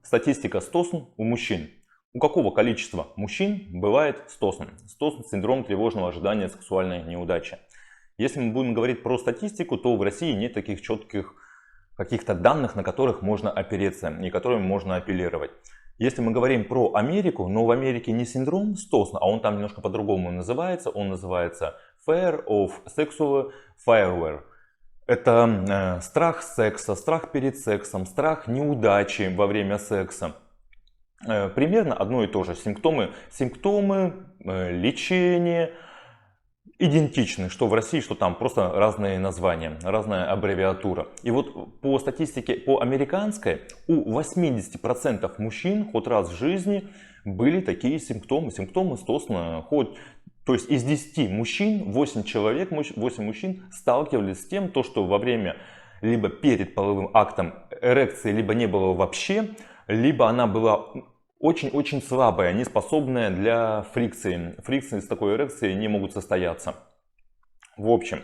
Статистика стосн у мужчин. У какого количества мужчин бывает стосн? Стосн – синдром тревожного ожидания сексуальной неудачи. Если мы будем говорить про статистику, то в России нет таких четких каких-то данных, на которых можно опереться и которыми можно апеллировать. Если мы говорим про Америку, но в Америке не синдром стосн, а он там немножко по-другому называется. Он называется Fear of Sexual Failure. Это страх секса, страх перед сексом, страх неудачи во время секса. Примерно одно и то же. Симптомы, лечение идентичны, что в России, что там, просто разные названия, разная аббревиатура. И вот по статистике, по американской, у 80% мужчин хоть раз в жизни были такие симптомы стосна. То есть из 10 мужчин 8 мужчин сталкивались с тем, что во время, либо перед половым актом эрекции либо не было вообще, либо она была очень-очень слабая, неспособная для фрикции. Фрикции с такой эрекцией не могут состояться. В общем,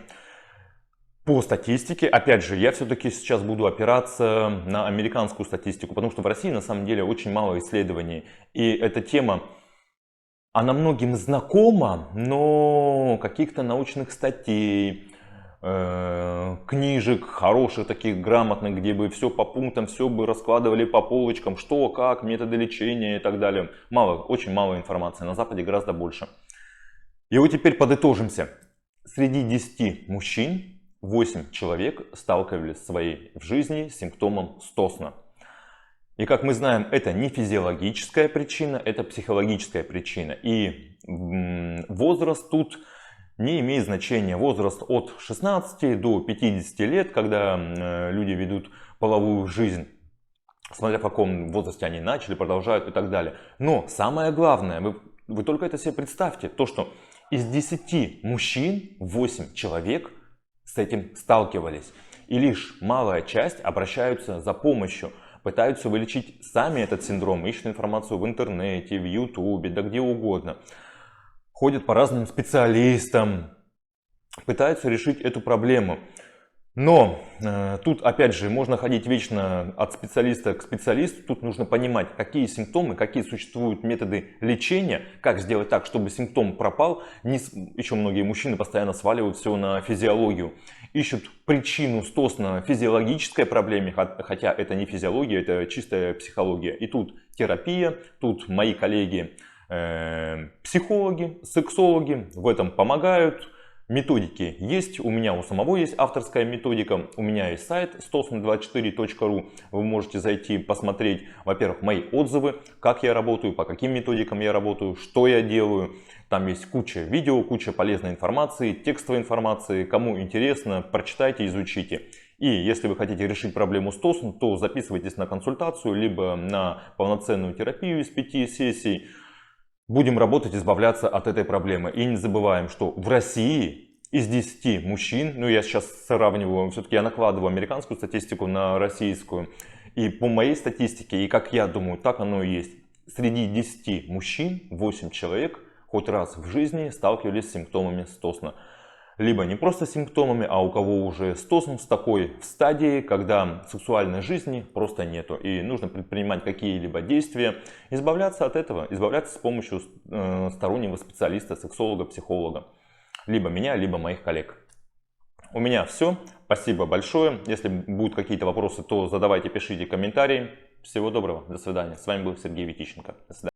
по статистике, опять же, я все-таки сейчас буду опираться на американскую статистику, потому что в России на самом деле очень мало исследований. И эта тема, она многим знакома, но каких-то научных статей, книжек хороших, таких грамотных, где бы все по пунктам, все бы раскладывали по полочкам, что, как, методы лечения и так далее. Мало, очень мало информации, на Западе гораздо больше. И вот теперь подытожимся. Среди 10 мужчин 8 человек сталкивались в своей жизни с симптомом стосна. И как мы знаем, это не физиологическая причина, это психологическая причина. И возраст тут не имеет значения. Возраст от 16 до 50 лет, когда люди ведут половую жизнь, смотря в каком возрасте они начали, продолжают и так далее. Но самое главное, вы только это себе представьте, то что из 10 мужчин 8 человек с этим сталкивались. И лишь малая часть обращаются за помощью. Пытаются вылечить сами этот синдром, ищут информацию в интернете, в ютубе, да где угодно. Ходят по разным специалистам, пытаются решить эту проблему. Но тут опять же можно ходить вечно от специалиста к специалисту. Тут нужно понимать, какие симптомы, какие существуют методы лечения, как сделать так, чтобы симптом пропал. Еще многие мужчины постоянно сваливают все на физиологию. Ищут причину стосна в физиологической проблеме, хотя это не физиология, это чистая психология. И тут терапия, тут мои коллеги психологи, сексологи в этом помогают. Методики есть, у меня у самого есть авторская методика, у меня есть сайт stosn24.ru, вы можете зайти посмотреть, во-первых, мои отзывы, как я работаю, по каким методикам я работаю, что я делаю. Там есть куча видео, куча полезной информации, текстовой информации, кому интересно, прочитайте, изучите. И если вы хотите решить проблему стосн, то записывайтесь на консультацию, либо на полноценную терапию из 5 сессий. Будем работать, избавляться от этой проблемы. И не забываем, что в России из 10 мужчин, ну я сейчас сравниваю, все-таки я накладываю американскую статистику на российскую. И по моей статистике, и как я думаю, так оно и есть. Среди 10 мужчин 8 человек хоть раз в жизни сталкивались с симптомами стосна. Либо не просто симптомами, а у кого уже стосн в такой стадии, когда сексуальной жизни просто нету. И нужно предпринимать какие-либо действия, избавляться от этого, избавляться с помощью стороннего специалиста, сексолога, психолога. Либо меня, либо моих коллег. У меня все. Спасибо большое. Если будут какие-то вопросы, то задавайте, пишите комментарии. Всего доброго. До свидания. С вами был Сергей Витищенко. До свидания.